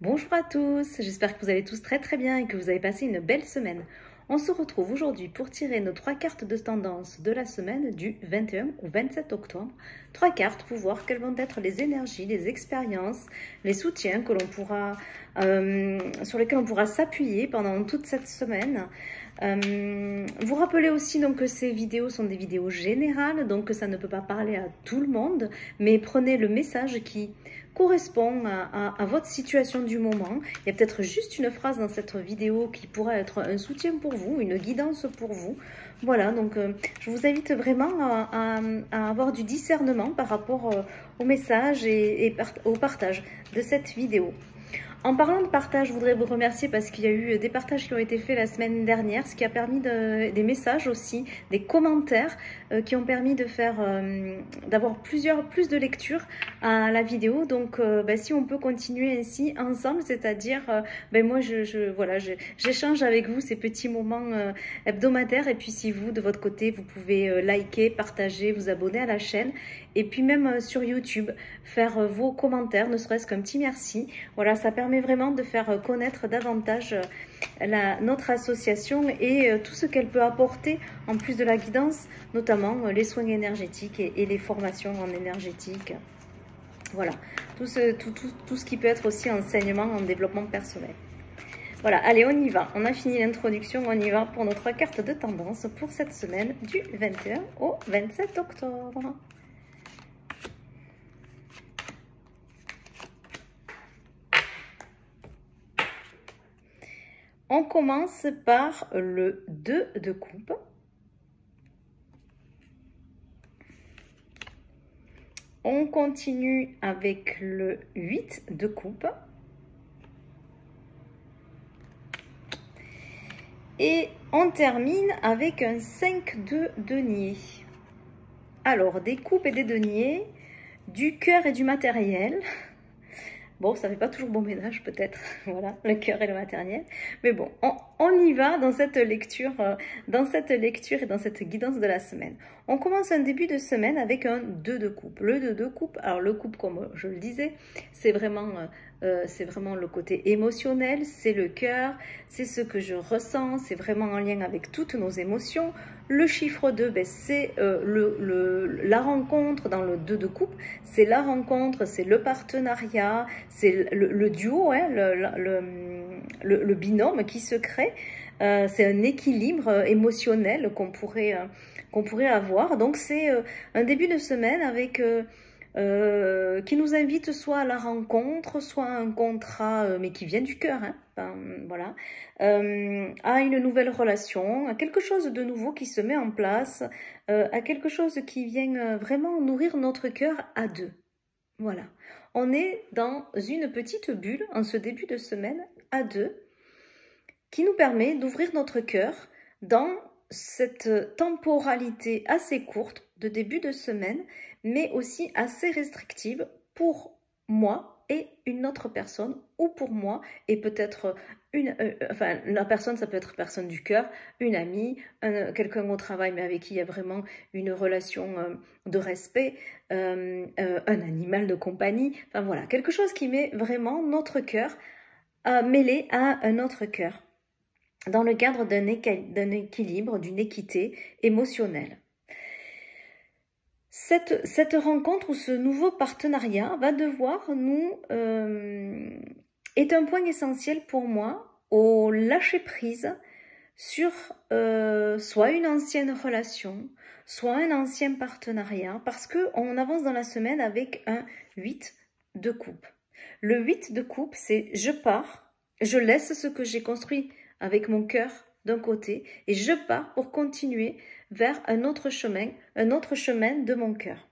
Bonjour à tous, j'espère que vous allez tous très bien et que vous avez passé une belle semaine. On se retrouve aujourd'hui pour tirer nos 3 cartes de tendance de la semaine du 21 au 27 octobre. 3 cartes pour voir quelles vont être les énergies, les expériences, les soutiens que l'on pourra, sur lesquels on pourra s'appuyer pendant toute cette semaine. Vous rappelez aussi donc que ces vidéos sont des vidéos générales, donc que ça ne peut pas parler à tout le monde, mais prenez le message qui correspond à votre situation du moment. Il y a peut-être juste une phrase dans cette vidéo qui pourra être un soutien pour vous, une guidance pour vous. Voilà, donc je vous invite vraiment à avoir du discernement par rapport au message et au partage de cette vidéo. En parlant de partage, je voudrais vous remercier parce qu'il y a eu des partages qui ont été faits la semaine dernière, ce qui a permis des messages aussi, des commentaires qui ont permis de faire, d'avoir plus de lectures à la vidéo. Donc, si on peut continuer ainsi ensemble, c'est-à-dire, moi, j'échange avec vous ces petits moments hebdomadaires. Et puis, si vous, de votre côté, vous pouvez liker, partager, vous abonner à la chaîne. Et puis même sur YouTube, faire vos commentaires, ne serait-ce qu'un petit merci. Voilà, ça permet vraiment de faire connaître davantage notre association et tout ce qu'elle peut apporter en plus de la guidance, notamment les soins énergétiques et les formations en énergétique. Voilà, tout ce qui peut être aussi enseignement en développement personnel. Voilà, allez, on y va. On a fini l'introduction, on y va pour nos 3 cartes de tendance pour cette semaine du 21 au 27 octobre. On commence par le 2 de coupe. On continue avec le 8 de coupe. Et on termine avec un 5 de denier. Alors, des coupes et des deniers, du cœur et du matériel. Bon, ça ne fait pas toujours bon ménage peut-être, voilà, le cœur et le matériel. Mais bon, on y va dans cette lecture et dans cette guidance de la semaine. On commence un début de semaine avec un 2 de coupe. Le 2 de coupe, alors le coupe, comme je le disais, c'est vraiment le côté émotionnel, c'est le cœur, c'est ce que je ressens, c'est vraiment en lien avec toutes nos émotions. Le chiffre 2, c'est la rencontre dans le 2 de coupe, c'est la rencontre, c'est le partenariat, c'est le duo, hein, le binôme qui se crée. C'est un équilibre émotionnel qu'on pourrait avoir. Donc c'est un début de semaine avec qui nous invite soit à la rencontre, soit à un contrat, mais qui vient du cœur, hein, voilà, à une nouvelle relation, à quelque chose de nouveau qui se met en place, à quelque chose qui vient vraiment nourrir notre cœur à deux. Voilà, on est dans une petite bulle en ce début de semaine à deux qui nous permet d'ouvrir notre cœur dans cette temporalité assez courte de début de semaine, mais aussi assez restrictive pour moi et une autre personne, ou pour moi et peut-être la personne, ça peut être personne du cœur, une amie, quelqu'un au travail, mais avec qui il y a vraiment une relation de respect, un animal de compagnie, enfin voilà, quelque chose qui met vraiment notre cœur mêlé à un autre cœur, dans le cadre d'un équilibre, d'une équité émotionnelle. Cette rencontre ou ce nouveau partenariat va devoir est un point essentiel pour moi au lâcher prise sur soit une ancienne relation, soit un ancien partenariat, parce qu'on avance dans la semaine avec un 8 de coupe. Le 8 de coupe, c'est je pars, je laisse ce que j'ai construit avec mon cœur d'un côté et je pars pour continuer vers un autre chemin de mon cœur.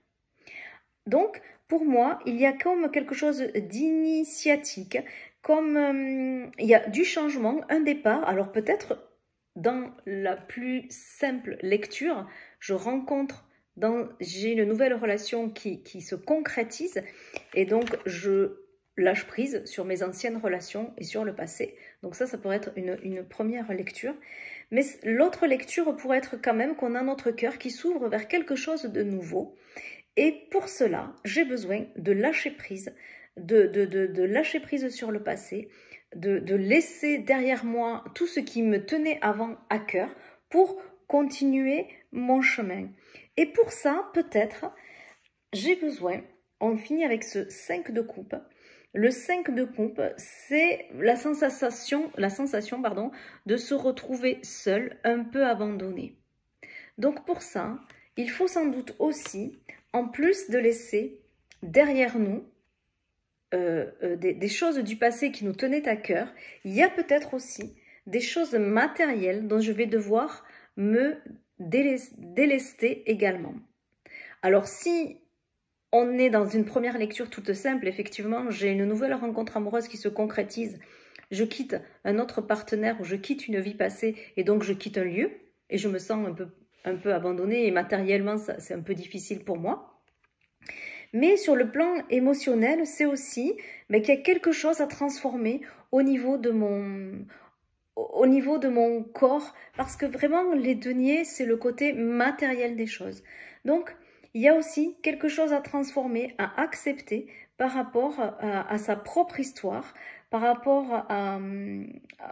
Donc, pour moi, il y a comme quelque chose d'initiatique, comme il y a du changement, un départ. Alors peut-être dans la plus simple lecture, j'ai une nouvelle relation qui se concrétise et donc je lâche prise sur mes anciennes relations et sur le passé. Donc ça pourrait être une première lecture. Mais l'autre lecture pourrait être quand même qu'on a notre cœur qui s'ouvre vers quelque chose de nouveau. Et pour cela, j'ai besoin de lâcher prise de lâcher prise sur le passé, de laisser derrière moi tout ce qui me tenait avant à cœur pour continuer mon chemin. Et pour ça, peut-être, j'ai besoin, on finit avec ce 5 de coupe. Le 5 de coupe, c'est la sensation de se retrouver seul, un peu abandonné. Donc pour ça, il faut sans doute aussi, en plus de laisser derrière nous des choses du passé qui nous tenaient à cœur, il y a peut-être aussi des choses matérielles dont je vais devoir me délester également. Alors si on est dans une première lecture toute simple, effectivement, j'ai une nouvelle rencontre amoureuse qui se concrétise, je quitte un autre partenaire ou je quitte une vie passée et donc je quitte un lieu et je me sens un peu abandonnée et matériellement c'est un peu difficile pour moi. Mais sur le plan émotionnel, c'est aussi qu'il y a quelque chose à transformer au niveau de mon corps, parce que vraiment les deniers, c'est le côté matériel des choses. Donc, il y a aussi quelque chose à transformer, à accepter par rapport à sa propre histoire, par rapport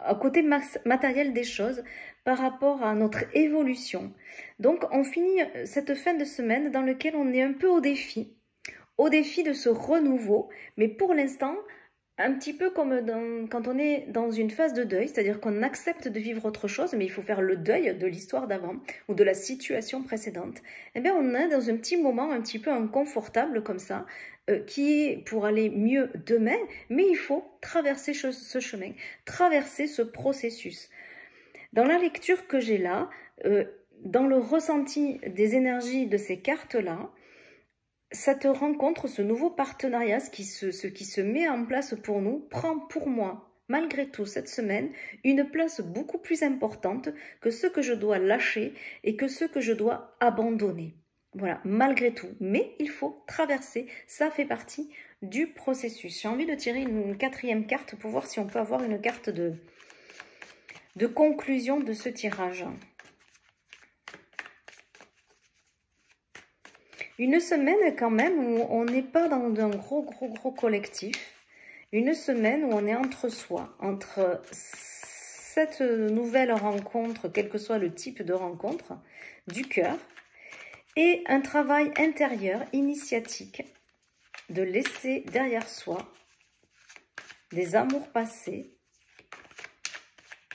au côté matériel des choses, par rapport à notre évolution. Donc, on finit cette fin de semaine dans laquelle on est un peu au défi de ce renouveau, mais pour l'instant, un petit peu comme quand on est dans une phase de deuil, c'est-à-dire qu'on accepte de vivre autre chose, mais il faut faire le deuil de l'histoire d'avant ou de la situation précédente. Eh bien, on est dans un petit moment un petit peu inconfortable comme ça, qui est pour aller mieux demain, mais il faut traverser ce chemin, traverser ce processus. Dans la lecture que j'ai là, dans le ressenti des énergies de ces cartes-là, cette rencontre, ce nouveau partenariat, ce qui se met en place pour nous, prend pour moi, malgré tout, cette semaine, une place beaucoup plus importante que ce que je dois lâcher et que ce que je dois abandonner. Voilà, malgré tout. Mais il faut traverser, ça fait partie du processus. J'ai envie de tirer une quatrième carte pour voir si on peut avoir une carte de conclusion de ce tirage. Une semaine quand même où on n'est pas dans un gros collectif. Une semaine où on est entre soi, entre cette nouvelle rencontre, quel que soit le type de rencontre, du cœur, et un travail intérieur, initiatique, de laisser derrière soi des amours passés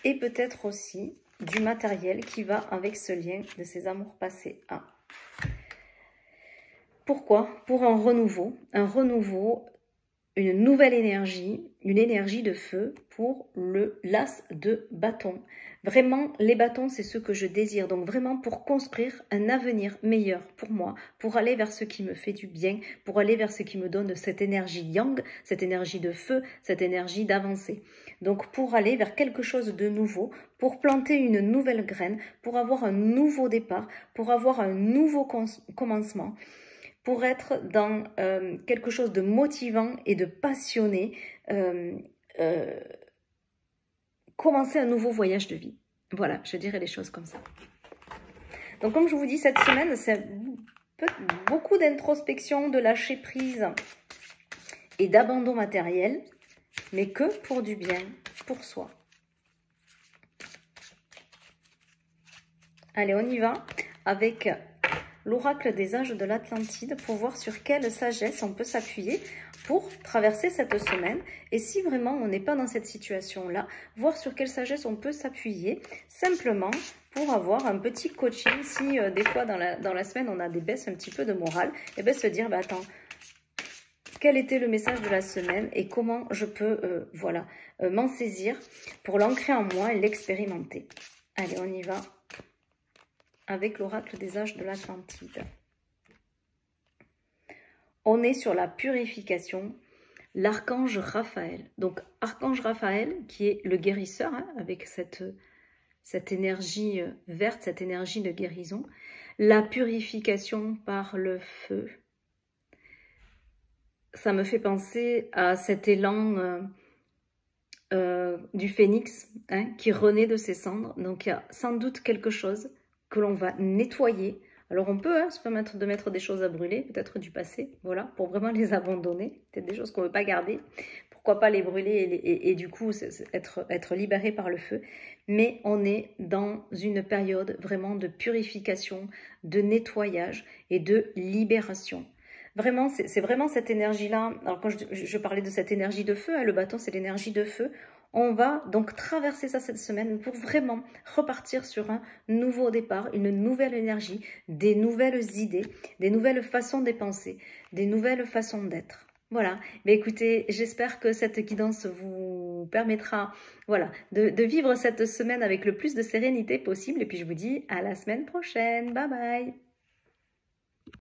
et peut-être aussi du matériel qui va avec ce lien de ces amours passés à. Pourquoi? Pour un renouveau, une nouvelle énergie, une énergie de feu pour le l'as de bâton. Vraiment, les bâtons, c'est ce que je désire. Donc vraiment pour construire un avenir meilleur pour moi, pour aller vers ce qui me fait du bien, pour aller vers ce qui me donne cette énergie yang, cette énergie de feu, cette énergie d'avancer. Donc pour aller vers quelque chose de nouveau, pour planter une nouvelle graine, pour avoir un nouveau départ, pour avoir un nouveau commencement, pour être dans quelque chose de motivant et de passionné, commencer un nouveau voyage de vie. Voilà, je dirais les choses comme ça. Donc comme je vous dis, cette semaine, c'est beaucoup d'introspection, de lâcher prise et d'abandon matériel, mais que pour du bien, pour soi. Allez, on y va avec l'oracle des âges de l'Atlantide pour voir sur quelle sagesse on peut s'appuyer pour traverser cette semaine. Et si vraiment on n'est pas dans cette situation-là, voir sur quelle sagesse on peut s'appuyer simplement pour avoir un petit coaching. Si des fois dans la semaine on a des baisses un petit peu de morale, et bien se dire, bah, attends, quel était le message de la semaine et comment je peux m'en saisir pour l'ancrer en moi et l'expérimenter. Allez, on y va avec l'oracle des âges de l'Atlantide. On est sur la purification, l'archange Raphaël. Donc, archange Raphaël, qui est le guérisseur, hein, avec cette énergie verte, cette énergie de guérison. La purification par le feu. Ça me fait penser à cet élan du phénix, hein, qui renaît de ses cendres. Donc, il y a sans doute quelque chose que l'on va nettoyer, Alors on peut se permettre de mettre des choses à brûler, peut-être du passé, voilà, pour vraiment les abandonner, peut-être des choses qu'on ne veut pas garder. Pourquoi pas les brûler et du coup être libéré par le feu. Mais on est dans une période vraiment de purification, de nettoyage et de libération. Vraiment, c'est vraiment cette énergie-là. Alors quand je parlais de cette énergie de feu, le bâton c'est l'énergie de feu. On va donc traverser ça cette semaine pour vraiment repartir sur un nouveau départ, une nouvelle énergie, des nouvelles idées, des nouvelles façons de penser, des nouvelles façons d'être. Voilà, mais écoutez, j'espère que cette guidance vous permettra voilà, de vivre cette semaine avec le plus de sérénité possible. Et puis je vous dis à la semaine prochaine. Bye bye.